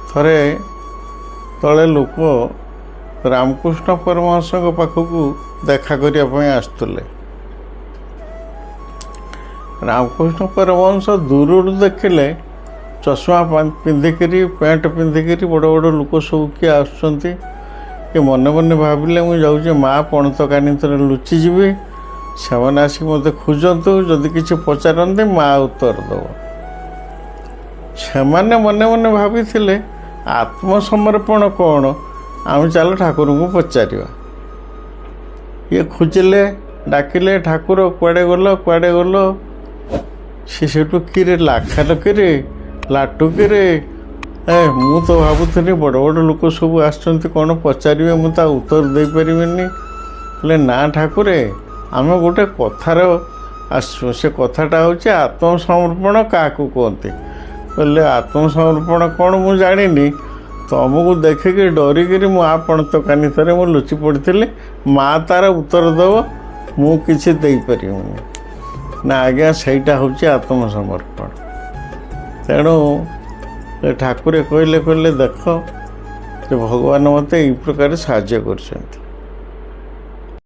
ଥରେ ତଳେ ଲୋକ ରାମକୃଷ୍ଣ ପରମହଂସଙ୍କ ପାଖକୁ ଦେଖା କରିବା ପାଇଁ ଆସୁଥିଲେ। ରାମକୃଷ୍ଣ ପରମହଂସ ଦୂରରୁ ଦେଖିଲେ ଚଷମା ପିନ୍ଧିକିରି ପ୍ୟାଣ୍ଟ ପିନ୍ଧିକିରି ବଡ଼ ବଡ଼ ଲୋକ ସବୁ କିଏ ଆସୁଛନ୍ତି। କି ମନେ ମନେ ଭାବିଲେ ମୁଁ ଯାଉଛି ମା ପଣତ କାନିତରେ ଲୁଚିଯିବି, ସେମାନେ ଆସିକି ମୋତେ ଖୋଜନ୍ତୁ, ଯଦି କିଛି ପଚାରନ୍ତି ମା ଉତ୍ତର ଦେବ। ସେମାନେ ମନେ ମନେ ଭାବିଥିଲେ ଆତ୍ମସମର୍ପଣ କ'ଣ, ଆମେ ଚାଲ ଠାକୁରଙ୍କୁ ପଚାରିବା। ଇଏ ଖୋଜିଲେ, ଡାକିଲେ, ଠାକୁର କୁଆଡ଼େ ଗଲ କୁଆଡ଼େ ଗଲ? ସେ ସେଠୁ କିରେ ଲାଖାଲ କିରେ ଲାଟୁ କିରେ, ମୁଁ ତ ଭାବୁଥିଲି ବଡ଼ ବଡ଼ ଲୋକ ସବୁ ଆସୁଛନ୍ତି କ'ଣ ପଚାରିବେ, ମୁଁ ତା ଉତ୍ତର ଦେଇପାରିବିନି। ହେଲେ ନା ଠାକୁରେ, ଆମେ ଗୋଟେ କଥାର ଆସିଛୁ, ସେ କଥାଟା ହେଉଛି ଆତ୍ମସମର୍ପଣ କାହାକୁ କୁହନ୍ତି। କହିଲେ ଆତ୍ମସମର୍ପଣ କ'ଣ ମୁଁ ଜାଣିନି, ତମକୁ ଦେଖିକି ଡରିକିରି ମୁଁ ପଣତ କାନିତରେ ମୁଁ ଲୁଚି ପଡ଼ିଥିଲି, ମା ତାର ଉତ୍ତର ଦେବ, ମୁଁ କିଛି ଦେଇପାରିବିନି। ନା ଆଜ୍ଞା, ସେଇଟା ହେଉଛି ଆତ୍ମସମର୍ପଣ। ତେଣୁ ଠାକୁରେ କହିଲେ ଦେଖ ଯେ ଭଗବାନ ମୋତେ ଏଇ ପ୍ରକାର ସାହାଯ୍ୟ କରିଛନ୍ତି।